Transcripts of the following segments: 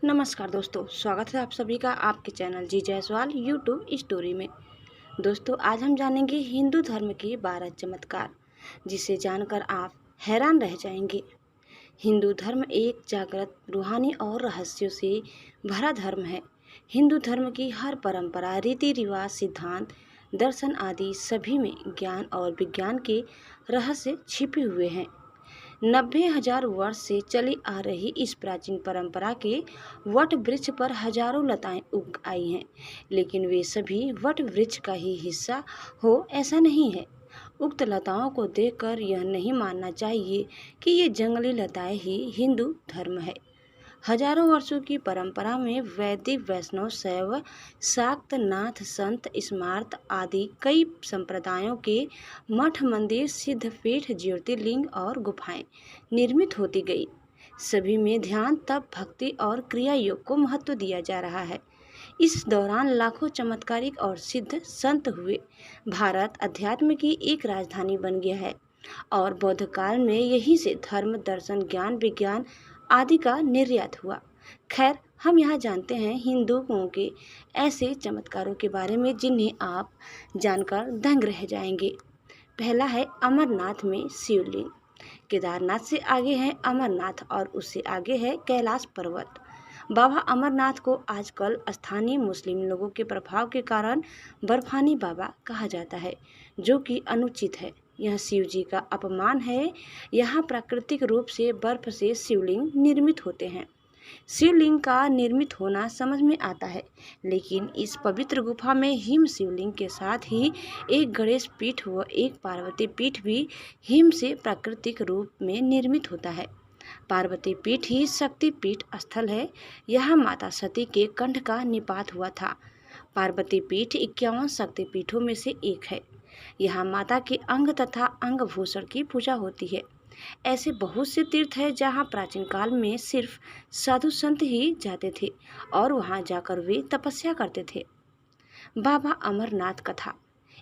नमस्कार दोस्तों, स्वागत है आप सभी का आपके चैनल जी जायसवाल यूट्यूब स्टोरी में। दोस्तों, आज हम जानेंगे हिंदू धर्म के 12 चमत्कार, जिसे जानकर आप हैरान रह जाएंगे। हिंदू धर्म एक जागृत, रूहानी और रहस्यों से भरा धर्म है। हिंदू धर्म की हर परंपरा, रीति रिवाज, सिद्धांत, दर्शन आदि सभी में ज्ञान और विज्ञान के रहस्य छिपे हुए हैं। 90,000 वर्ष से चली आ रही इस प्राचीन परंपरा के वट वृक्ष पर हजारों लताएं उग आई हैं, लेकिन वे सभी वट वृक्ष का ही हिस्सा हो ऐसा नहीं है। उक्त लताओं को देखकर यह नहीं मानना चाहिए कि ये जंगली लताएं ही हिंदू धर्म है। हजारों वर्षों की परंपरा में वैदिक, वैष्णव, शैव, शाक्त, नाथ, संत, स्मार्त आदि कई संप्रदायों के मठ, मंदिर, सिद्धपीठ, ज्योतिर्लिंग और गुफाएं निर्मित होती गई। सभी में ध्यान, तप, भक्ति और क्रिया योग को महत्व दिया जा रहा है। इस दौरान लाखों चमत्कारिक और सिद्ध संत हुए। भारत अध्यात्म की एक राजधानी बन गया है और बौद्ध काल में यहीं से धर्म, दर्शन, ज्ञान, विज्ञान आदि का निर्यात हुआ। खैर, हम यहाँ जानते हैं हिंदुओं के ऐसे चमत्कारों के बारे में जिन्हें आप जानकर दंग रह जाएंगे। पहला है अमरनाथ में शिवलिंग। केदारनाथ से आगे है अमरनाथ और उससे आगे है कैलाश पर्वत। बाबा अमरनाथ को आजकल स्थानीय मुस्लिम लोगों के प्रभाव के कारण बर्फानी बाबा कहा जाता है, जो कि अनुचित है। यह शिव जी का अपमान है। यहाँ प्राकृतिक रूप से बर्फ से शिवलिंग निर्मित होते हैं। शिवलिंग का निर्मित होना समझ में आता है, लेकिन इस पवित्र गुफा में हिम शिवलिंग के साथ ही एक गणेश पीठ व एक पार्वती पीठ भी हिम से प्राकृतिक रूप में निर्मित होता है। पार्वती पीठ ही शक्ति पीठ स्थल है। यहाँ माता सती के कंठ का निपात हुआ था। पार्वती पीठ 51 शक्ति पीठों में से एक है। यहाँ माता के अंग तथा अंग भूषण की पूजा होती है। ऐसे बहुत से तीर्थ हैं जहाँ प्राचीन काल में सिर्फ साधु संत ही जाते थे और वहाँ जाकर वे तपस्या करते थे। बाबा अमरनाथ कथा।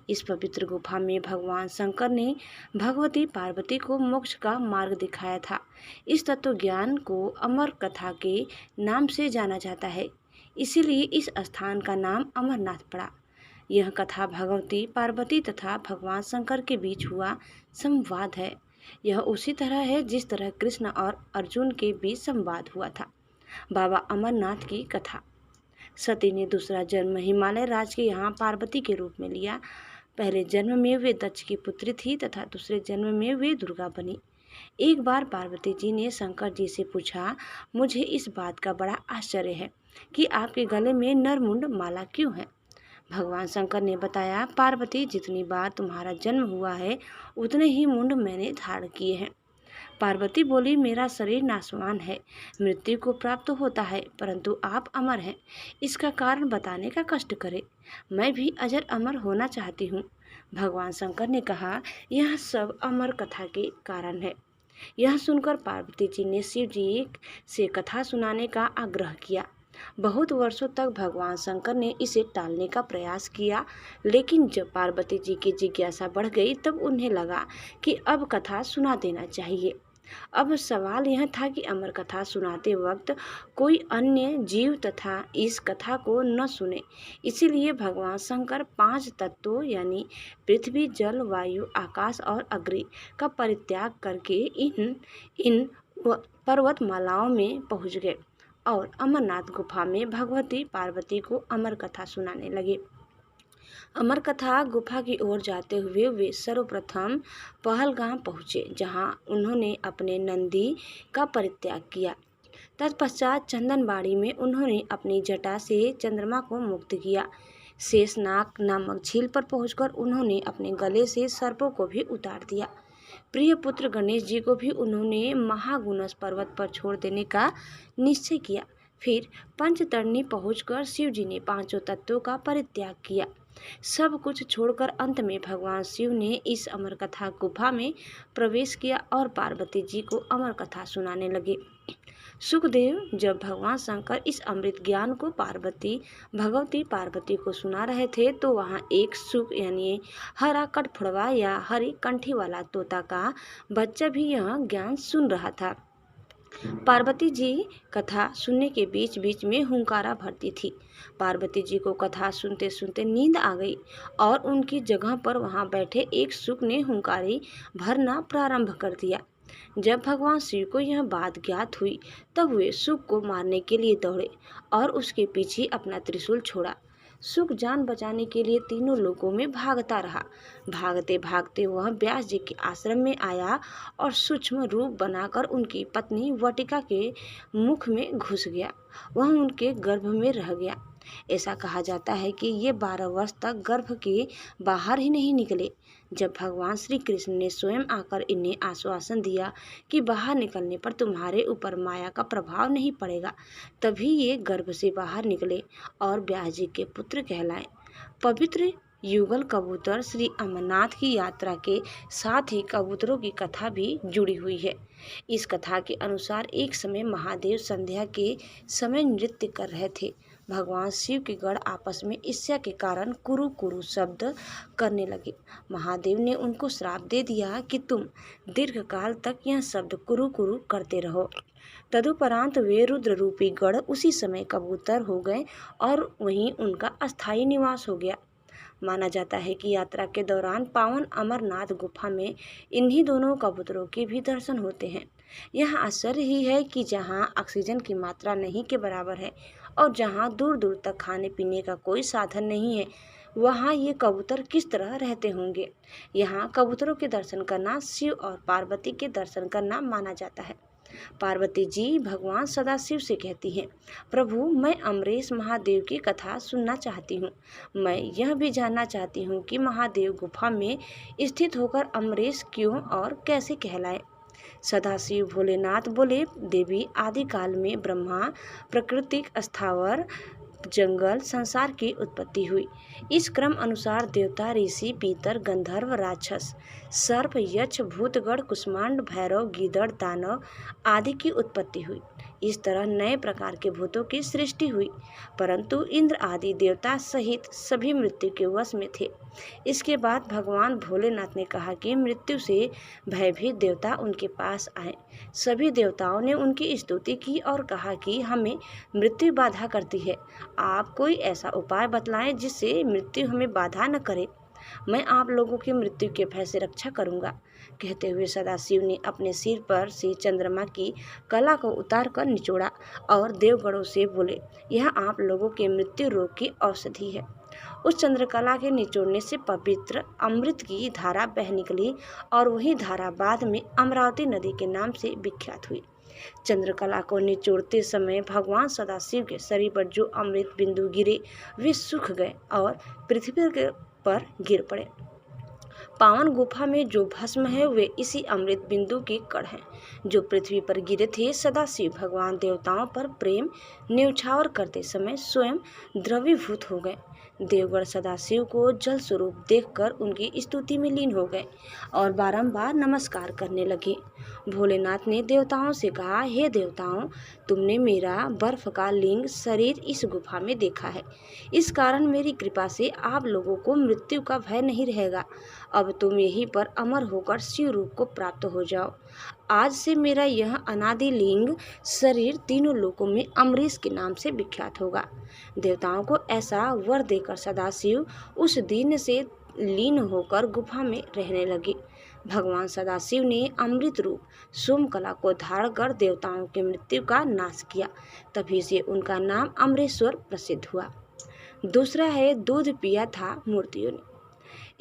इस पवित्र गुफा में भगवान शंकर ने भगवती पार्वती को मोक्ष का मार्ग दिखाया था। इस तत्व ज्ञान को अमर कथा के नाम से जाना जाता है, इसीलिए इस स्थान का नाम अमरनाथ पड़ा। यह कथा भगवती पार्वती तथा भगवान शंकर के बीच हुआ संवाद है। यह उसी तरह है जिस तरह कृष्ण और अर्जुन के बीच संवाद हुआ था। बाबा अमरनाथ की कथा। सती ने दूसरा जन्म हिमालय राज के यहाँ पार्वती के रूप में लिया। पहले जन्म में वे दक्ष की पुत्री थी तथा दूसरे जन्म में वे दुर्गा बनी। एक बार पार्वती जी ने शंकर जी से पूछा, मुझे इस बात का बड़ा आश्चर्य है कि आपके गले में नरमुंड माला क्यों है। भगवान शंकर ने बताया, पार्वती, जितनी बार तुम्हारा जन्म हुआ है उतने ही मुंड मैंने धारण किए हैं। पार्वती बोली, मेरा शरीर नाशवान है, मृत्यु को प्राप्त होता है, परंतु आप अमर हैं। इसका कारण बताने का कष्ट करें। मैं भी अजर अमर होना चाहती हूँ। भगवान शंकर ने कहा, यह सब अमर कथा के कारण है। यह सुनकर पार्वती जी ने शिव जी से कथा सुनाने का आग्रह किया। बहुत वर्षों तक भगवान शंकर ने इसे टालने का प्रयास किया, लेकिन जब पार्वती जी की जिज्ञासा बढ़ गई तब उन्हें लगा कि अब कथा सुना देना चाहिए। अब सवाल यह था कि अमर कथा सुनाते वक्त कोई अन्य जीव तथा इस कथा को न सुने। इसीलिए भगवान शंकर 5 तत्वों यानी पृथ्वी, जल, वायु, आकाश और अग्नि का परित्याग करके इन पर्वतमालाओं में पहुंच गए और अमरनाथ गुफा में भगवती पार्वती को अमर कथा सुनाने लगे। अमर कथा गुफा की ओर जाते हुए वे सर्वप्रथम पहलगाम पहुँचे, जहां उन्होंने अपने नंदी का परित्याग किया। तत्पश्चात चंदनबाड़ी में उन्होंने अपनी जटा से चंद्रमा को मुक्त किया। शेषनाग नामक झील पर पहुंचकर उन्होंने अपने गले से सर्पों को भी उतार दिया। प्रिय पुत्र गणेश जी को भी उन्होंने महागुणस पर्वत पर छोड़ देने का निश्चय किया। फिर पंचतरणी पहुंचकर शिव जी ने 5 तत्वों का परित्याग किया। सब कुछ छोड़कर अंत में भगवान शिव ने इस अमर कथा गुफा में प्रवेश किया और पार्वती जी को अमर कथा सुनाने लगे। सुखदेव, जब भगवान शंकर इस अमृत ज्ञान को भगवती पार्वती को सुना रहे थे तो वहाँ एक सुख यानी हरा कठफोड़वा या हरी कंठी वाला तोता का बच्चा भी यह ज्ञान सुन रहा था। पार्वती जी कथा सुनने के बीच बीच में हुंकारा भरती थी। पार्वती जी को कथा सुनते सुनते नींद आ गई और उनकी जगह पर वहां बैठे एक शुक ने हुंकारी भरना प्रारंभ कर दिया। जब भगवान शिव को यह बात ज्ञात हुई तब वे शुक को मारने के लिए दौड़े और उसके पीछे अपना त्रिशूल छोड़ा। शुक जान बचाने के लिए तीनों लोकों में भागता रहा। भागते भागते वह व्यास जी के आश्रम में आया और सूक्ष्म रूप बनाकर उनकी पत्नी वटिका के मुख में घुस गया। वह उनके गर्भ में रह गया। ऐसा कहा जाता है कि ये 12 वर्ष तक गर्भ के बाहर ही नहीं निकले। जब भगवान श्री कृष्ण ने स्वयं आकर इन्हें आश्वासन दिया कि बाहर निकलने पर तुम्हारे ऊपर माया का प्रभाव नहीं पड़ेगा, तभी ये गर्भ से बाहर निकले और व्यास जी के पुत्र कहलाए। पवित्र युगल कबूतर श्री अमरनाथ की यात्रा के साथ ही कबूतरों की कथा भी जुड़ी हुई है। इस कथा के अनुसार एक समय महादेव संध्या के समय नृत्य कर रहे थे। भगवान शिव के गण आपस में ईर्ष्या के कारण कुरु कुरु शब्द करने लगे। महादेव ने उनको श्राप दे दिया कि तुम दीर्घकाल तक यह शब्द कुरु कुरु करते रहो। तदुपरांत वे रुद्र रूपी गण उसी समय कबूतर हो गए और वहीं उनका अस्थायी निवास हो गया। माना जाता है कि यात्रा के दौरान पावन अमरनाथ गुफा में इन्हीं दोनों कबूतरों के भी दर्शन होते हैं। यह आश्चर्य ही है कि जहां ऑक्सीजन की मात्रा नहीं के बराबर है और जहां दूर दूर तक खाने पीने का कोई साधन नहीं है, वहां ये कबूतर किस तरह रहते होंगे। यहाँ कबूतरों के दर्शन करना शिव और पार्वती के दर्शन करना माना जाता है। पार्वती जी भगवान सदाशिव से कहती हैं, प्रभु मैं अमरीश महादेव की कथा सुनना चाहती हूँ। मैं यह भी जानना चाहती हूँ कि महादेव गुफा में स्थित होकर अमरीश क्यों और कैसे कहलाए। सदाशिव भोलेनाथ बोले, देवी आदिकाल में ब्रह्मा प्राकृतिक स्थावर जंगल संसार की उत्पत्ति हुई। इस क्रम अनुसार देवता ऋषि पीतर गंधर्व राक्षस सर्प यक्ष भूतगण कुष्मांड भैरव गीदड़ दानव आदि की उत्पत्ति हुई। इस तरह नए प्रकार के भूतों की सृष्टि हुई, परंतु इंद्र आदि देवता सहित सभी मृत्यु के वश में थे। इसके बाद भगवान भोलेनाथ ने कहा कि मृत्यु से भयभीत देवता उनके पास आए। सभी देवताओं ने उनकी स्तुति की और कहा कि हमें मृत्यु बाधा करती है, आप कोई ऐसा उपाय बतलाएं जिससे मृत्यु हमें बाधा न करे। मैं आप लोगों की मृत्यु के भय से रक्षा करूंगा। कहते हुए सदाशिव ने अपने सिर पर से चंद्रमा की कला को उतार कर निचोड़ा और देवगणों से बोले, यह आप लोगों के मृत्यु रोग की औषधि है। उस चंद्रकला के निचोड़ने से पवित्र अमृत की धारा बह निकली और वही धारा बाद में अमरावती नदी के नाम से विख्यात हुई। चंद्रकला को निचोड़ते समय भगवान सदाशिव के शरीर पर जो अमृत बिंदु गिरे वे सूख गए और पृथ्वी पर गिर पड़े। पावन गुफा में जो भस्म है वे इसी अमृत बिंदु के कण हैं जो पृथ्वी पर गिरे थे। सदाशिव भगवान देवताओं पर प्रेम न्यौछावर करते समय स्वयं द्रवीभूत हो गए। देवगण सदाशिव को जल स्वरूप देखकर उनकी स्तुति में लीन हो गए और बारंबार नमस्कार करने लगे। भोलेनाथ ने देवताओं से कहा, हे देवताओं, तुमने मेरा बर्फ का लिंग शरीर इस गुफा में देखा है। इस कारण मेरी कृपा से आप लोगों को मृत्यु का भय नहीं रहेगा। अब तुम यहीं पर अमर होकर शिव रूप को प्राप्त हो जाओ। आज से मेरा यह अनादि लिंग शरीर तीनों लोकों में अमरीश के नाम से विख्यात होगा। देवताओं को ऐसा वर देकर सदाशिव उस दिन से लीन होकर गुफा में रहने लगे। भगवान सदाशिव ने अमृत रूप सोमकला को धारण कर देवताओं की मृत्यु का नाश किया। तभी से उनका नाम अमरेश्वर प्रसिद्ध हुआ। दूसरा है, दूध पिया था मूर्तियों ने।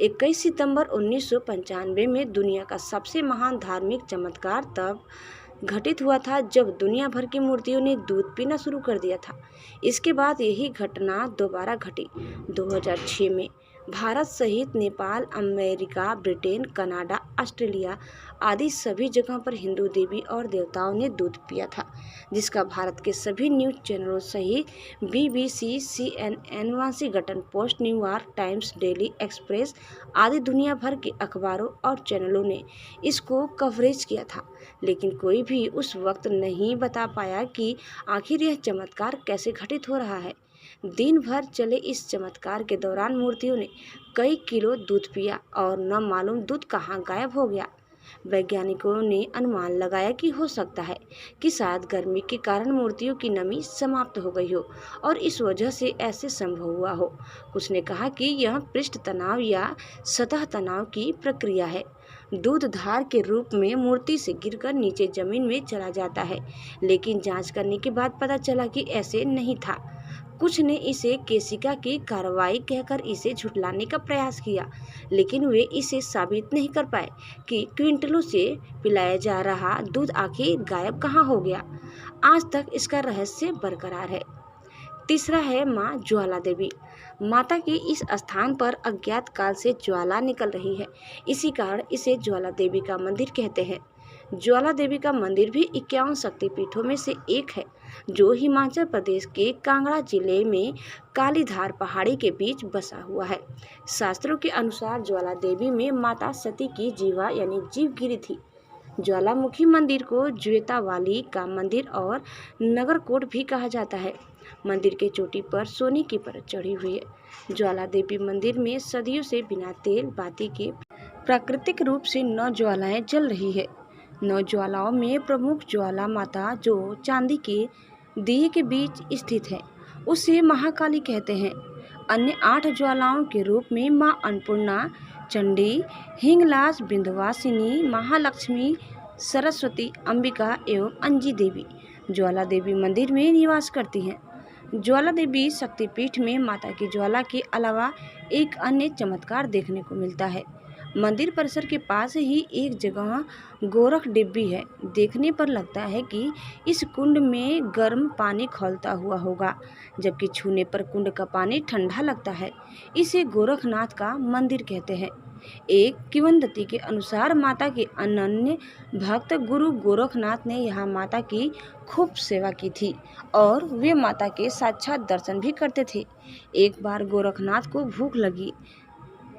21 सितंबर 1995 में दुनिया का सबसे महान धार्मिक चमत्कार तब घटित हुआ था जब दुनिया भर की मूर्तियों ने दूध पीना शुरू कर दिया था। इसके बाद यही घटना दोबारा घटी 2006 में। भारत सहित Nepal, America, Britain, Canada, Australia आदि सभी जगहों पर हिंदू देवी और देवताओं ने दूध पिया था, जिसका भारत के सभी न्यूज चैनलों सहित BBC, CNN, Washington post, New York times, daily express आदि दुनिया भर के अखबारों और चैनलों ने इसको कवरेज किया था। लेकिन कोई भी उस वक्त नहीं बता पाया कि आखिर यह चमत्कार कैसे घटित हो रहा है। दिन भर चले इस चमत्कार के दौरान मूर्तियों ने कई किलो दूध पिया और न मालूम दूध कहाँ गायब हो गया। वैज्ञानिकों ने अनुमान लगाया कि हो सकता है कि शायद गर्मी के कारण मूर्तियों की नमी समाप्त हो गई हो और इस वजह से ऐसे संभव हुआ हो। कुछ ने कहा कि यह पृष्ठ तनाव या सतह तनाव की प्रक्रिया है। दूध धार के रूप में मूर्ति से गिरकर नीचे जमीन में चला जाता है, लेकिन जांच करने के बाद पता चला कि ऐसे नहीं था। कुछ ने इसे केशिका की कार्रवाई कहकर इसे झुठलाने का प्रयास किया, लेकिन वे इसे साबित नहीं कर पाए कि क्विंटलों से पिलाया जा रहा दूध आखिर गायब कहाँ हो गया। आज तक इसका रहस्य बरकरार है। तीसरा है माँ ज्वाला देवी। माता के इस स्थान पर अज्ञात काल से ज्वाला निकल रही है, इसी कारण इसे ज्वाला देवी का मंदिर कहते हैं। ज्वाला देवी का मंदिर भी 51 शक्तिपीठों में से एक है, जो हिमाचल प्रदेश के कांगड़ा जिले में कालीधार पहाड़ी के बीच बसा हुआ है। शास्त्रों के अनुसार ज्वाला देवी में माता सती की जीवा यानी जीवगिरी थी। ज्वालामुखी मंदिर को ज्वेतावाली का मंदिर और नगरकोट भी कहा जाता है। मंदिर के चोटी पर सोने की परत चढ़ी हुई है। ज्वाला देवी मंदिर में सदियों से बिना तेल बाती के प्राकृतिक रूप से 9 ज्वालाएं जल रही है। 9 ज्वालाओं में प्रमुख ज्वाला माता, जो चांदी के दिए के बीच स्थित है, उसे महाकाली कहते हैं। अन्य 8 ज्वालाओं के रूप में माँ अन्नपूर्णा, चंडी, हिंगलाज, विंध्यवासिनी, महालक्ष्मी, सरस्वती, अंबिका एवं अंजी देवी ज्वाला देवी मंदिर में निवास करती हैं। ज्वाला देवी शक्तिपीठ में माता की ज्वाला के अलावा एक अन्य चमत्कार देखने को मिलता है। मंदिर परिसर के पास ही एक जगह गोरख डिब्बी है। देखने पर लगता है कि इस कुंड में गर्म पानी खौलता हुआ होगा, जबकि छूने पर कुंड का पानी ठंडा लगता है। इसे गोरखनाथ का मंदिर कहते हैं। एक किंवदंती के अनुसार माता के अनन्य भक्त गुरु गोरखनाथ ने यहाँ माता की खूब सेवा की थी और वे माता के साक्षात दर्शन भी करते थे। एक बार गोरखनाथ को भूख लगी,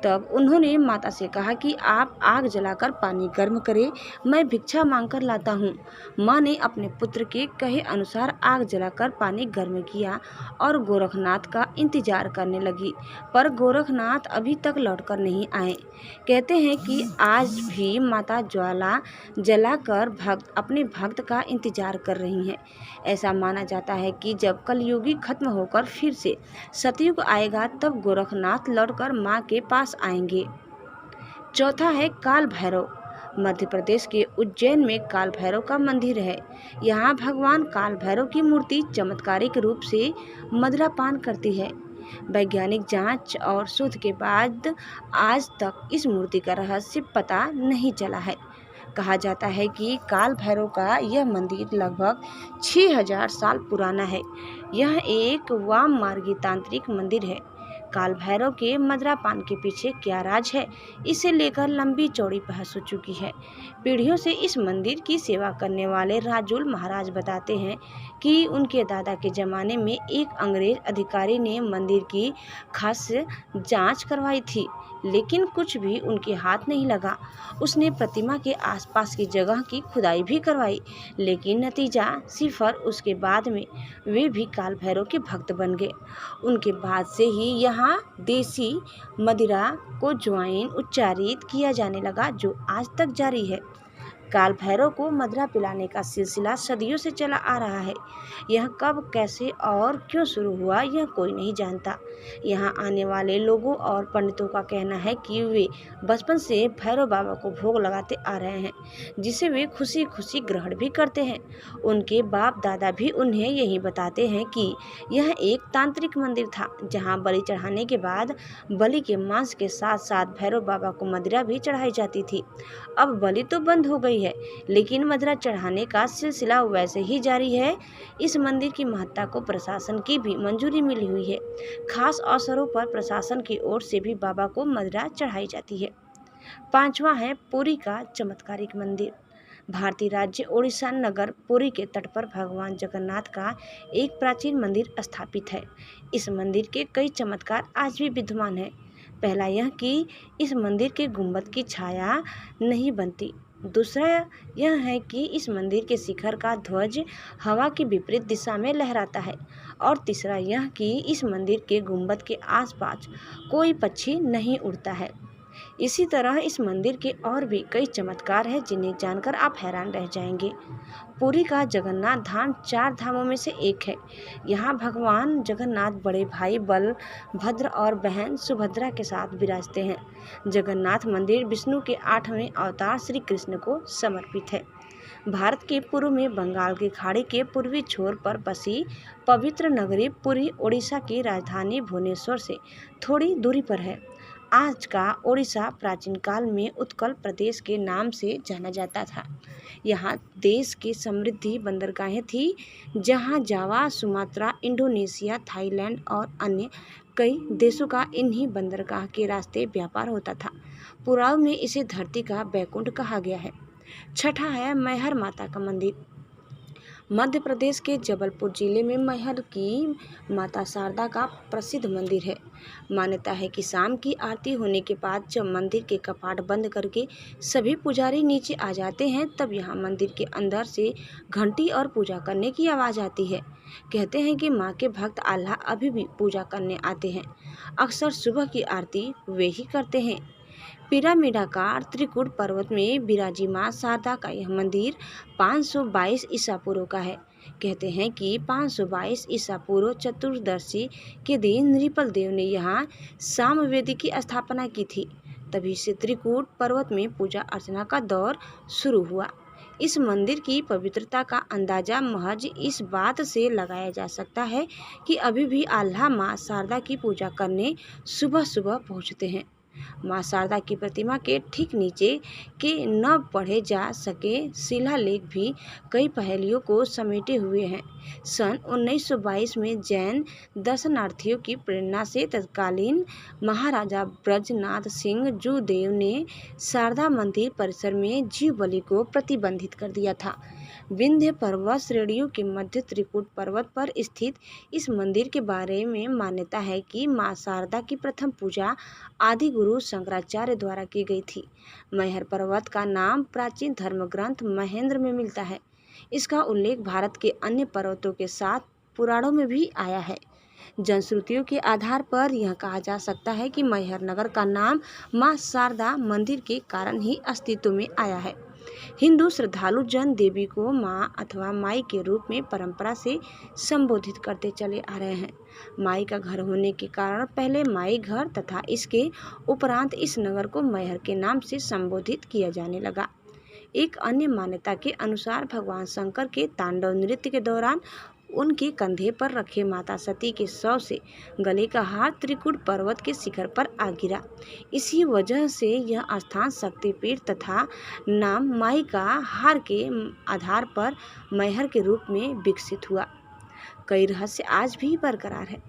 तब उन्होंने माता से कहा कि आप आग जलाकर पानी गर्म करें, मैं भिक्षा मांगकर लाता हूँ। माँ ने अपने पुत्र के कहे अनुसार आग जलाकर पानी गर्म किया और गोरखनाथ का इंतजार करने लगी, पर गोरखनाथ अभी तक लौटकर नहीं आए। कहते हैं कि आज भी माता ज्वाला जलाकर अपने भक्त का इंतजार कर रही हैं। ऐसा माना जाता है कि जब कलयुगी खत्म होकर फिर से सतयुग आएगा, तब गोरखनाथ लौटकर माँ के पास आएंगे। चौथा है काल भैरव। मध्य प्रदेश के उज्जैन में काल भैरव का मंदिर है। यहाँ भगवान काल भैरव की मूर्ति चमत्कारिक रूप से मदिरापान करती है। वैज्ञानिक जांच और शोध के बाद आज तक इस मूर्ति का रहस्य पता नहीं चला है। कहा जाता है कि काल भैरव का यह मंदिर लगभग 6000 साल पुराना है। यह एक वाम मार्गी तांत्रिक मंदिर है। काल भैरव के मदिरापान के पीछे क्या राज है, इसे लेकर लंबी चौड़ी बहस हो चुकी है। पीढ़ियों से इस मंदिर की सेवा करने वाले राजूल महाराज बताते हैं कि उनके दादा के ज़माने में एक अंग्रेज अधिकारी ने मंदिर की खास जांच करवाई थी, लेकिन कुछ भी उनके हाथ नहीं लगा। उसने प्रतिमा के आसपास की जगह की खुदाई भी करवाई, लेकिन नतीजा सिफर। उसके बाद में वे भी काल भैरव के भक्त बन गए। उनके बाद से ही यहाँ देसी मदिरा को ज्वाइन उच्चारित किया जाने लगा, जो आज तक जारी है। काल भैरव को मदिरा पिलाने का सिलसिला सदियों से चला आ रहा है। यह कब, कैसे और क्यों शुरू हुआ, यह कोई नहीं जानता। यहाँ आने वाले लोगों और पंडितों का कहना है कि वे बचपन से भैरव बाबा को भोग लगाते आ रहे हैं, जिसे वे खुशी खुशी ग्रहण भी करते हैं। उनके बाप दादा भी उन्हें यही बताते हैं कि यह एक तांत्रिक मंदिर था, जहाँ बलि चढ़ाने के बाद बलि के मांस के साथ साथ भैरव बाबा को मदिरा भी चढ़ाई जाती थी। अब बलि तो बंद हो गई है, लेकिन मदिरा चढ़ाने का सिलसिला वैसे ही जारी है। इस मंदिर की महत्ता को प्रशासन की भी मंजूरी मिली हुई है। खास अवसरों पर प्रशासन की ओर से भी बाबा को मदिरा चढ़ाई जाती है। पांचवा है पुरी का चमत्कारिक मंदिर। भारतीय राज्य ओडिशा नगर पुरी के तट पर भगवान जगन्नाथ का एक प्राचीन मंदिर स्थापित है। इस मंदिर के कई चमत्कार आज भी विद्यमान है। पहला यह कि इस मंदिर के गुंबद की छाया नहीं बनती। दूसरा यह है कि इस मंदिर के शिखर का ध्वज हवा की विपरीत दिशा में लहराता है। और तीसरा यह कि इस मंदिर के गुंबद के आसपास कोई पक्षी नहीं उड़ता है। इसी तरह इस मंदिर के और भी कई चमत्कार हैं जिन्हें जानकर आप हैरान रह जाएंगे। पुरी का जगन्नाथ धाम 4 धामों में से एक है। यहाँ भगवान जगन्नाथ बड़े भाई बलभद्र और बहन सुभद्रा के साथ विराजते हैं। जगन्नाथ मंदिर विष्णु के 8वें अवतार श्री कृष्ण को समर्पित है। भारत के पूर्व में बंगाल की खाड़ी के पूर्वी छोर पर बसी पवित्र नगरी पुरी ओडिशा की राजधानी भुवनेश्वर से थोड़ी दूरी पर है। आज का ओडिशा प्राचीन काल में उत्कल प्रदेश के नाम से जाना जाता था। यहाँ देश की समृद्ध बंदरगाहें थी, जहाँ जावा, सुमात्रा, इंडोनेशिया, थाईलैंड और अन्य कई देशों का इन्हीं बंदरगाह के रास्ते व्यापार होता था। पुराण में इसे धरती का बैकुंठ कहा गया है। छठा है मैहर माता का मंदिर। मध्य प्रदेश के जबलपुर जिले में मैहर की माता शारदा का प्रसिद्ध मंदिर है। मान्यता है कि शाम की आरती होने के बाद जब मंदिर के कपाट बंद करके सभी पुजारी नीचे आ जाते हैं, तब यहाँ मंदिर के अंदर से घंटी और पूजा करने की आवाज़ आती है। कहते हैं कि माँ के भक्त आल्हा अभी भी पूजा करने आते हैं। अक्सर सुबह की आरती वे ही करते हैं। पिरामिडाकार त्रिकूट पर्वत में विराजिमान शारदा का यह मंदिर 522 ईसा पूर्व का है। कहते हैं कि 522 ईसा पूर्व चतुर्दशी के दिन नृपल देव ने यहाँ सामवेदी की स्थापना की थी। तभी से त्रिकूट पर्वत में पूजा अर्चना का दौर शुरू हुआ। इस मंदिर की पवित्रता का अंदाजा महज इस बात से लगाया जा सकता है कि अभी भी आल्हा माँ शारदा की पूजा करने सुबह सुबह पहुँचते हैं। माँ शारदा की प्रतिमा के ठीक नीचे के न पढ़े जा सके शिलालेख भी कई पहेलियों को समेटे हुए हैं। सन 1922 में जैन दर्शनार्थियों की प्रेरणा से तत्कालीन महाराजा ब्रजनाथ सिंह जूदेव ने शारदा मंदिर परिसर में जीव बलि को प्रतिबंधित कर दिया था। विंध्य पर्वत श्रेणियों के मध्य त्रिकूट पर्वत पर स्थित इस मंदिर के बारे में मान्यता है कि माँ शारदा की प्रथम पूजा आदि गुरु शंकराचार्य द्वारा की गई थी। मैहर पर्वत का नाम प्राचीन धर्म ग्रंथ महेंद्र में मिलता है। इसका उल्लेख भारत के अन्य पर्वतों के साथ पुराणों में भी आया है। जनश्रुतियों के आधार पर यह कहा जा सकता है कि मैहर नगर का नाम माँ शारदा मंदिर के कारण ही अस्तित्व में आया है। हिंदू श्रद्धालु जन देवी को माँ अथवा माई के रूप में परंपरा से संबोधित करते चले आ रहे हैं। माई का घर होने के कारण पहले माई घर तथा इसके उपरांत इस नगर को मैहर के नाम से संबोधित किया जाने लगा। एक अन्य मान्यता के अनुसार भगवान शंकर के तांडव नृत्य के दौरान उनके कंधे पर रखे माता सती के शव से गले का हार त्रिकूट पर्वत के शिखर पर आ गिरा। इसी वजह से यह स्थान शक्तिपीठ तथा नाम माई का हार के आधार पर मैहर के रूप में विकसित हुआ। कई रहस्य आज भी बरकरार है।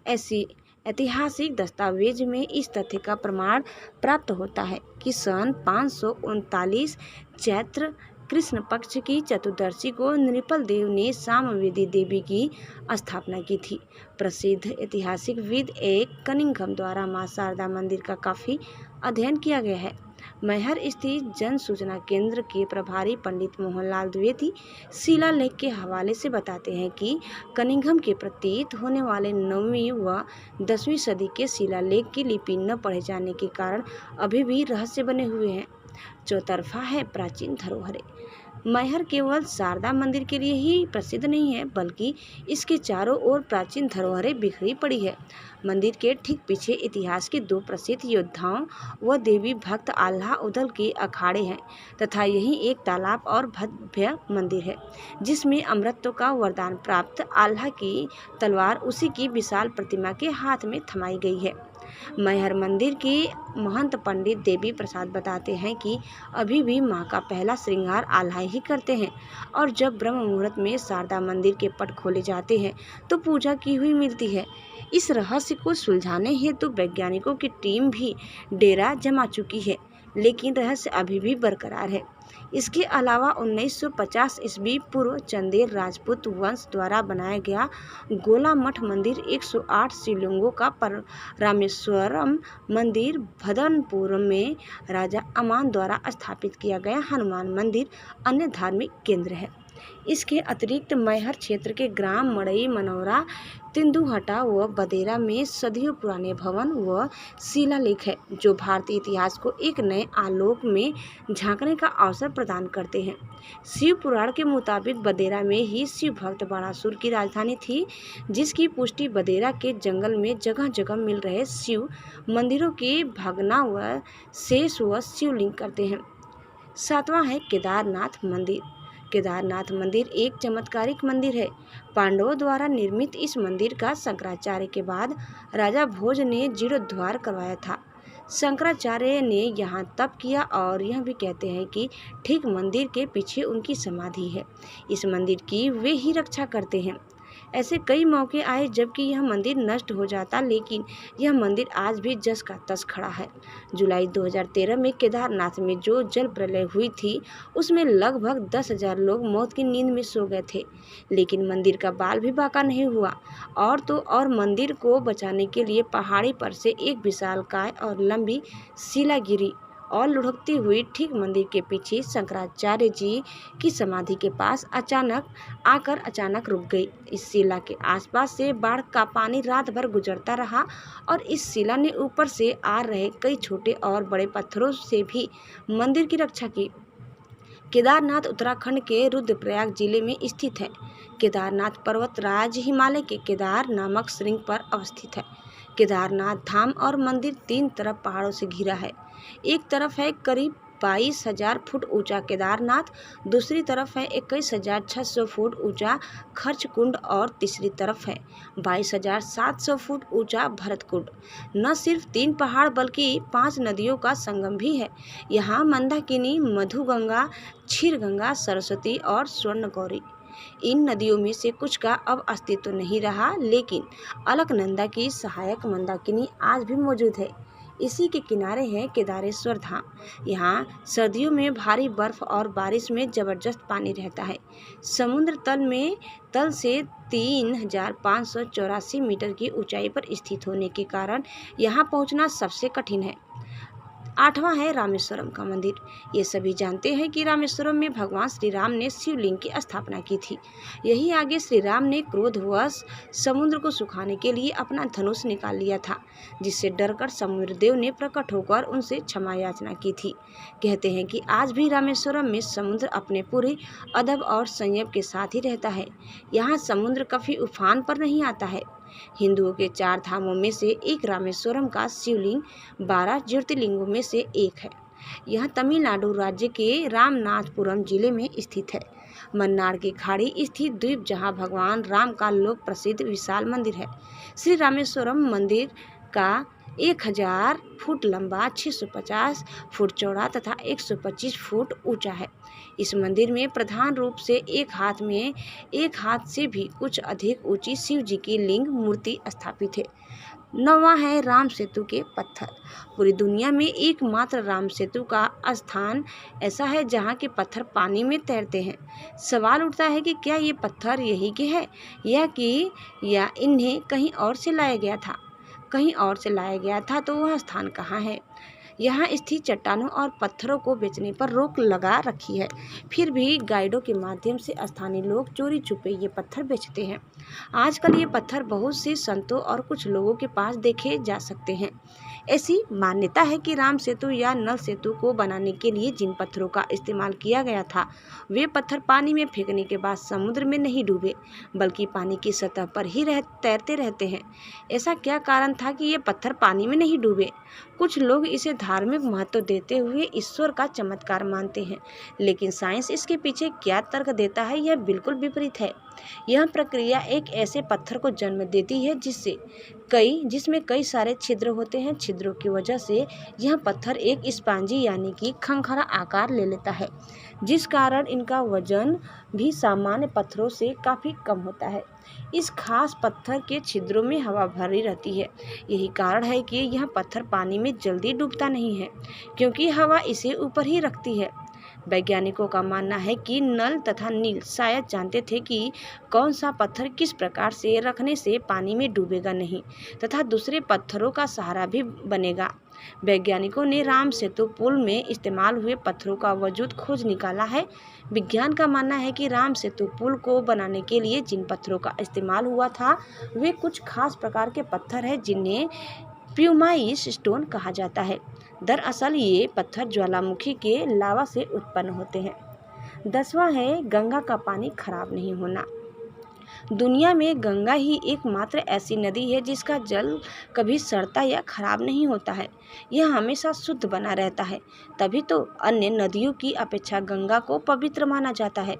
ऐसी ऐतिहासिक दस्तावेज में इस तथ्य का प्रमाण प्राप्त होता है कि सन 539 चैत्र कृष्ण पक्ष की चतुर्दशी को नृपल देव ने सामवेदी देवी की स्थापना की थी। प्रसिद्ध ऐतिहासिक विद एक कनिंघम द्वारा मां शारदा मंदिर का काफ़ी अध्ययन किया गया है। मैहर स्थित जन सूचना केंद्र के प्रभारी पंडित मोहनलाल द्विवेदी शिलालेख के हवाले से बताते हैं कि कनिंघम के प्रतीत होने वाले 9वीं व 10वीं सदी के शिलालेख की लिपि न पढ़े जाने के कारण अभी भी रहस्य बने हुए हैं। चौतरफा है प्राचीन धरोहरें। मैहर केवल शारदा मंदिर के लिए ही प्रसिद्ध नहीं है, बल्कि इसके चारों ओर प्राचीन धरोहरें बिखरी पड़ी है। मंदिर के ठीक पीछे इतिहास के 2 प्रसिद्ध योद्धाओं व देवी भक्त आल्हा उदल के अखाड़े हैं तथा यही एक तालाब और भव्य मंदिर है जिसमें अमृतत्व का वरदान प्राप्त आल्हा की तलवार उसी की विशाल प्रतिमा के हाथ में थमाई गई है। मैहर मंदिर के महंत पंडित देवी प्रसाद बताते हैं कि अभी भी मां का पहला श्रृंगार आल्हा ही करते हैं और जब ब्रह्म मुहूर्त में शारदा मंदिर के पट खोले जाते हैं तो पूजा की हुई मिलती है। इस रहस्य को सुलझाने हेतु वैज्ञानिकों की टीम भी डेरा जमा चुकी है, लेकिन रहस्य अभी भी बरकरार है। इसके अलावा 1950 ईस्वी पूर्व चंदेल राजपूत वंश द्वारा बनाया गया गोला मठ मंदिर, 108 शिवलिंगों का रामेश्वरम मंदिर, भदनपुर में राजा अमान द्वारा स्थापित किया गया हनुमान मंदिर अन्य धार्मिक केंद्र है। इसके अतिरिक्त मैहर क्षेत्र के ग्राम मड़ई, मनौरा, तेंदुहटा व बदेरा में सदियों पुराने भवन व शिलालेख है, जो भारतीय इतिहास को एक नए आलोक में झांकने का अवसर प्रदान करते हैं। शिव पुराण के मुताबिक बदेरा में ही शिव भक्त बाणासुर की राजधानी थी, जिसकी पुष्टि बदेरा के जंगल में जगह जगह मिल रहे शिव मंदिरों के भग्नावशेष व शिवलिंग करते हैं। सातवां है केदारनाथ मंदिर। केदारनाथ मंदिर एक चमत्कारिक मंदिर है। पांडवों द्वारा निर्मित इस मंदिर का शंकराचार्य के बाद राजा भोज ने जीर्णोद्धार करवाया था। शंकराचार्य ने यहाँ तप किया और यह भी कहते हैं कि ठीक मंदिर के पीछे उनकी समाधि है। इस मंदिर की वे ही रक्षा करते हैं। ऐसे कई मौके आए जबकि यह मंदिर नष्ट हो जाता, लेकिन यह मंदिर आज भी जस का तस खड़ा है। जुलाई 2013 में केदारनाथ में जो जल प्रलय हुई थी, उसमें लगभग 10,000 लोग मौत की नींद में सो गए थे, लेकिन मंदिर का बाल भी बाका नहीं हुआ। और मंदिर को बचाने के लिए पहाड़ी पर से एक विशालकाय और लंबी शिला गिरी और लुढ़कती हुई ठीक मंदिर के पीछे शंकराचार्य जी की समाधि के पास अचानक रुक गई। इस शिला के आसपास से बाढ़ का पानी रात भर गुजरता रहा और इस शिला ने ऊपर से आ रहे कई छोटे और बड़े पत्थरों से भी मंदिर की रक्षा की। केदारनाथ उत्तराखंड के रुद्रप्रयाग जिले में स्थित है। केदारनाथ पर्वतराज हिमालय के केदार नामक श्रृंग पर अवस्थित है। केदारनाथ धाम और मंदिर 3 तरफ पहाड़ों से घिरा है। एक तरफ है करीब 22,000 फुट ऊंचा केदारनाथ, दूसरी तरफ है 21,600 फुट ऊंचा खर्च कुंड और तीसरी तरफ है 22,700 फुट ऊंचा भरत कुंड। न सिर्फ 3 पहाड़ बल्कि 5 नदियों का संगम भी है। यहाँ मंदाकिनी, मधुगंगा, क्षीरगंगा, सरस्वती और स्वर्णगौरी। इन नदियों में से कुछ का अब अस्तित्व नहीं रहा, लेकिन अलकनंदा की सहायक मंदाकिनी आज भी मौजूद है। इसी के किनारे है केदारेश्वर धाम। यहाँ सर्दियों में भारी बर्फ और बारिश में जबरदस्त पानी रहता है। समुद्र तल से 3,584 मीटर की ऊंचाई पर स्थित होने के कारण यहाँ पहुँचना सबसे कठिन है। 8वां है रामेश्वरम का मंदिर। ये सभी जानते हैं कि रामेश्वरम में भगवान श्री राम ने शिवलिंग की स्थापना की थी। यही आगे श्री राम ने क्रोधवश समुद्र को सुखाने के लिए अपना धनुष निकाल लिया था, जिससे डरकर समुद्रदेव ने प्रकट होकर उनसे क्षमा याचना की थी। कहते हैं कि आज भी रामेश्वरम में समुद्र अपने पूरे अदब और संयम के साथ ही रहता है। यहाँ समुद्र कभी उफान पर नहीं आता है। हिंदुओं के 4 धामों में से एक रामेश्वरम का शिवलिंग 12 ज्योतिर्लिंगों में से एक है। यह तमिलनाडु राज्य के रामनाथपुरम जिले में स्थित है। मन्नार की खाड़ी स्थित द्वीप जहां भगवान राम का लोक प्रसिद्ध विशाल मंदिर है। श्री रामेश्वरम मंदिर का 1,000 फुट लंबा, 650 फुट चौड़ा तथा 125 फुट ऊंचा है। इस मंदिर में प्रधान रूप से एक हाथ से भी कुछ अधिक ऊंची शिव जी की लिंग मूर्ति स्थापित है। 9वां है राम सेतु के पत्थर। पूरी दुनिया में एकमात्र राम सेतु का स्थान ऐसा है जहां के पत्थर पानी में तैरते हैं। सवाल उठता है कि क्या ये पत्थर यही के हैं या इन्हें कहीं और से लाया गया था। तो वह स्थान कहाँ है? यहाँ स्थित चट्टानों और पत्थरों को बेचने पर रोक लगा रखी है। फिर भी गाइडों के माध्यम से स्थानीय लोग चोरी छुपे ये पत्थर बेचते हैं। आजकल ये पत्थर बहुत से संतों और कुछ लोगों के पास देखे जा सकते हैं। ऐसी मान्यता है कि राम सेतु या नल सेतु को बनाने के लिए जिन पत्थरों का इस्तेमाल किया गया था, वे पत्थर पानी में फेंकने के बाद समुद्र में नहीं डूबे, बल्कि पानी की सतह पर ही तैरते रहते हैं। ऐसा क्या कारण था कि ये पत्थर पानी में नहीं डूबे? कुछ लोग इसे धार्मिक महत्व देते हुए ईश्वर का चमत्कार मानते हैं, लेकिन साइंस इसके पीछे क्या तर्क देता है, यह बिल्कुल विपरीत है। यह प्रक्रिया एक ऐसे पत्थर को जन्म देती है जिसमें कई सारे छिद्र होते हैं। छिद्रों की वजह से यह पत्थर एक स्पंजी यानी कि खंखरा आकार ले लेता है, जिस कारण इनका वजन भी सामान्य पत्थरों से काफ़ी कम होता है। इस खास पत्थर के छिद्रों में हवा भरी रहती है। यही कारण है कि यह पत्थर पानी में जल्दी डूबता नहीं है, क्योंकि हवा इसे ऊपर ही रखती है। वैज्ञानिकों का मानना है कि नल तथा नील शायद जानते थे कि कौन सा पत्थर किस प्रकार से रखने से पानी में डूबेगा नहीं तथा दूसरे पत्थरों का सहारा भी बनेगा। वैज्ञानिकों ने राम सेतु पुल में इस्तेमाल हुए पत्थरों का वजूद खोज निकाला है। विज्ञान का मानना है कि राम सेतु पुल को बनाने के लिए जिन पत्थरों का इस्तेमाल हुआ था वे कुछ खास प्रकार के पत्थर हैं जिन्हें प्यूमाइस स्टोन कहा जाता है। दरअसल ये पत्थर ज्वालामुखी के लावा से उत्पन्न होते हैं। 10वां है गंगा का पानी खराब नहीं होना। दुनिया में गंगा ही एकमात्र ऐसी नदी है जिसका जल कभी सड़ता या खराब नहीं होता है। यह हमेशा शुद्ध बना रहता है। तभी तो अन्य नदियों की अपेक्षा गंगा को पवित्र माना जाता है।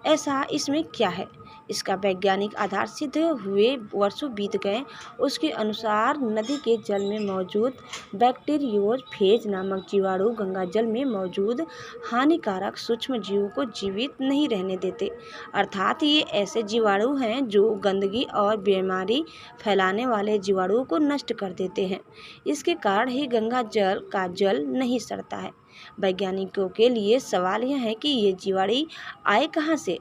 ऐसा इसमें क्या है? इसका वैज्ञानिक आधार सिद्ध हुए वर्षों बीत गए। उसके अनुसार नदी के जल में मौजूद बैक्टीरियोज फेज नामक जीवाणु गंगा जल में मौजूद हानिकारक सूक्ष्म जीवों को जीवित नहीं रहने देते। अर्थात ये ऐसे जीवाणु हैं जो गंदगी और बीमारी फैलाने वाले जीवाणुओं को नष्ट कर देते हैं। इसके कारण ही गंगा जल का जल नहीं सड़ता है। वैज्ञानिकों के लिए सवाल यह है कि ये जीवाणु आए कहाँ से?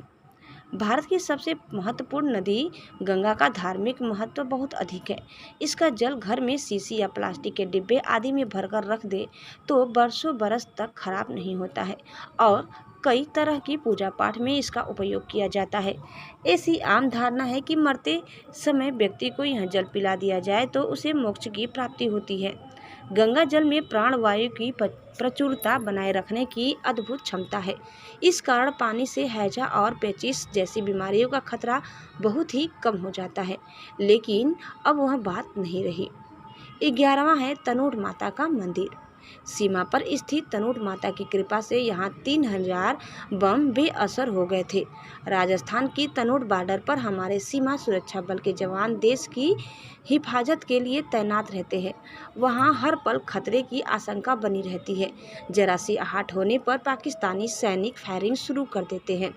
भारत की सबसे महत्वपूर्ण नदी गंगा का धार्मिक महत्व बहुत अधिक है। इसका जल घर में शीशी या प्लास्टिक के डिब्बे आदि में भरकर रख दे तो बरसों बरस तक खराब नहीं होता है और कई तरह की पूजा पाठ में इसका उपयोग किया जाता है। ऐसी आम धारणा है कि मरते समय व्यक्ति को यह जल पिला दिया जाए तो उसे मोक्ष की प्राप्ति होती है। गंगा जल में प्राणवायु की प्रचुरता बनाए रखने की अद्भुत क्षमता है। इस कारण पानी से हैजा और पेचिश जैसी बीमारियों का खतरा बहुत ही कम हो जाता है। लेकिन अब वह बात नहीं रही। 11वां है तनोट माता का मंदिर। सीमा पर स्थित तनोट माता की कृपा से यहाँ 3000 बम बेअसर हो गए थे। राजस्थान की तनोट बॉर्डर पर हमारे सीमा सुरक्षा बल के जवान देश की हिफाजत के लिए तैनात रहते हैं। वहाँ हर पल खतरे की आशंका बनी रहती है। जरा सी आहट होने पर पाकिस्तानी सैनिक फायरिंग शुरू कर देते हैं।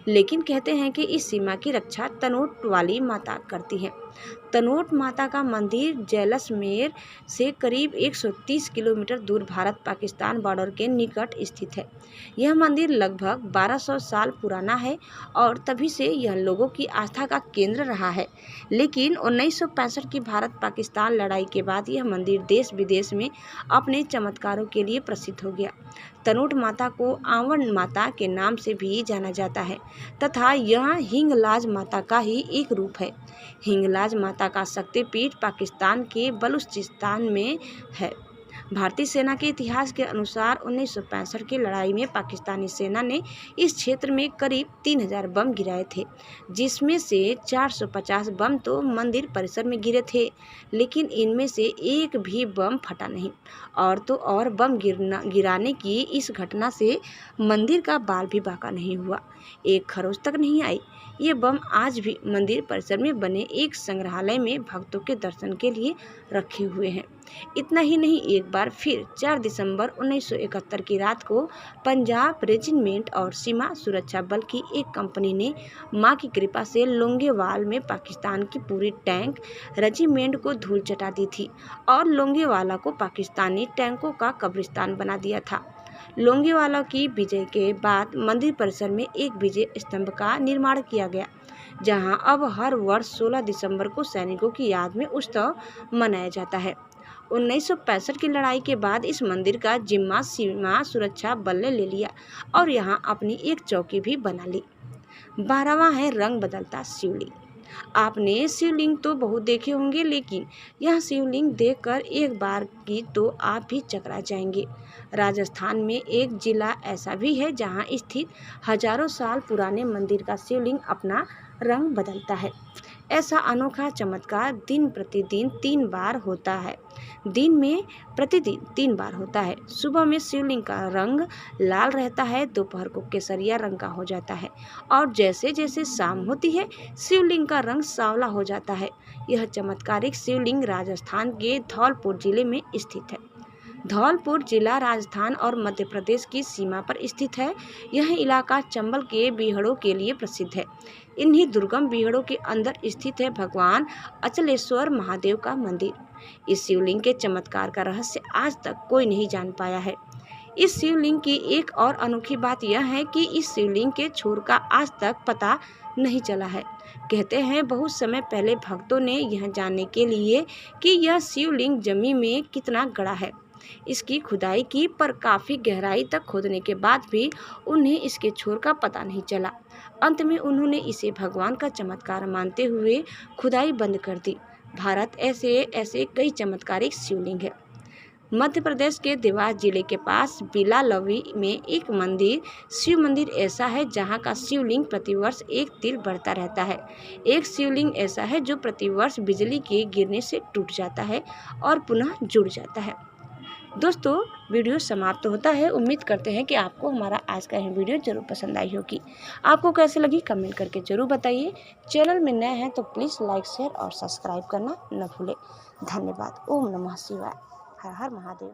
लेकिन कहते हैं कि इस सीमा की रक्षा तनोट वाली माता करती है। तनोट माता का मंदिर जैसलमेर से करीब 130 किलोमीटर दूर भारत पाकिस्तान बॉर्डर के निकट स्थित है। यह मंदिर लगभग 1200 साल पुराना है और तभी से यह लोगों की आस्था का केंद्र रहा है। लेकिन 1965 की भारत पाकिस्तान लड़ाई के बाद यह मंदिर देश विदेश में अपने चमत्कारों के लिए प्रसिद्ध हो गया। तनोट माता को आवन माता के नाम से भी जाना जाता है तथा यह हिंगलाज माता का ही एक रूप है। हिंगलाज माता का शक्तिपीठ पाकिस्तान के बलूचिस्तान में है। भारतीय सेना के इतिहास के अनुसार 1965 की लड़ाई में पाकिस्तानी सेना ने इस क्षेत्र में करीब 3000 बम गिराए थे, जिसमें से 450 बम तो मंदिर परिसर में गिरे थे। लेकिन इनमें से एक भी बम फटा नहीं और बम गिराने की इस घटना से मंदिर का बाल भी बांका नहीं हुआ, एक खरोच तक नहीं आई। ये बम आज भी मंदिर परिसर में बने एक संग्रहालय में भक्तों के दर्शन के लिए रखे हुए हैं। इतना ही नहीं, एक बार फिर 4 दिसंबर 1971 की रात को पंजाब रेजिमेंट और सीमा सुरक्षा बल की एक कंपनी ने मां की कृपा से लोंगेवाल में पाकिस्तान की पूरी टैंक रेजिमेंट को धूल चटा दी थी और लोंगेवाला को पाकिस्तानी टैंकों का कब्रिस्तान बना दिया था। लोंगेवाला की विजय के बाद मंदिर परिसर में एक विजय स्तंभ का निर्माण किया गया, जहां अब हर वर्ष 16 दिसंबर को सैनिकों की याद में उत्सव मनाया जाता है। 1965 की लड़ाई के बाद इस मंदिर का जिम्मा सीमा सुरक्षा बल ने ले लिया और यहां अपनी एक चौकी भी बना ली। 12वां है रंग बदलता शिवलिंग। आपने शिवलिंग तो बहुत देखे होंगे, लेकिन यह शिवलिंग देखकर एक बार की तो आप भी चकरा जाएंगे। राजस्थान में एक जिला ऐसा भी है जहां स्थित हजारों साल पुराने मंदिर का शिवलिंग अपना रंग बदलता है। ऐसा अनोखा चमत्कार दिन प्रतिदिन 3 बार होता है। सुबह में शिवलिंग का रंग लाल रहता है, दोपहर को केसरिया रंग का हो जाता है और जैसे जैसे शाम होती है शिवलिंग का रंग सांवला हो जाता है। यह चमत्कारिक शिवलिंग राजस्थान के धौलपुर जिले में स्थित है। धौलपुर जिला राजस्थान और मध्य प्रदेश की सीमा पर स्थित है। यह इलाका चंबल के बीहड़ों के लिए प्रसिद्ध है। इन्हीं दुर्गम बीहड़ों के अंदर स्थित है भगवान अचलेश्वर महादेव का मंदिर। इस शिवलिंग के चमत्कार का रहस्य आज तक कोई नहीं जान पाया है। इस शिवलिंग की एक और अनोखी बात यह है कि इस शिवलिंग के छोर का आज तक पता नहीं चला है। कहते हैं बहुत समय पहले भक्तों ने यह जानने के लिए कि यह शिवलिंग जमीन में कितना गड़ा है, इसकी खुदाई की, पर काफ़ी गहराई तक खोदने के बाद भी उन्हें इसके छोर का पता नहीं चला। अंत में उन्होंने इसे भगवान का चमत्कार मानते हुए खुदाई बंद कर दी। भारत ऐसे ऐसे कई चमत्कारिक शिवलिंग है। मध्य प्रदेश के देवास जिले के पास बिलालवी में एक मंदिर, शिव मंदिर ऐसा है जहां का शिवलिंग प्रतिवर्ष एक तिल बढ़ता रहता है। एक शिवलिंग ऐसा है जो प्रतिवर्ष बिजली के गिरने से टूट जाता है और पुनः जुड़ जाता है। दोस्तों, वीडियो समाप्त होता है। उम्मीद करते हैं कि आपको हमारा आज का यह वीडियो जरूर पसंद आई होगी। आपको कैसे लगी कमेंट करके जरूर बताइए। चैनल में नए हैं तो प्लीज़ लाइक, शेयर और सब्सक्राइब करना न भूलें। धन्यवाद। ओम नमः शिवाय। हर हर महादेव।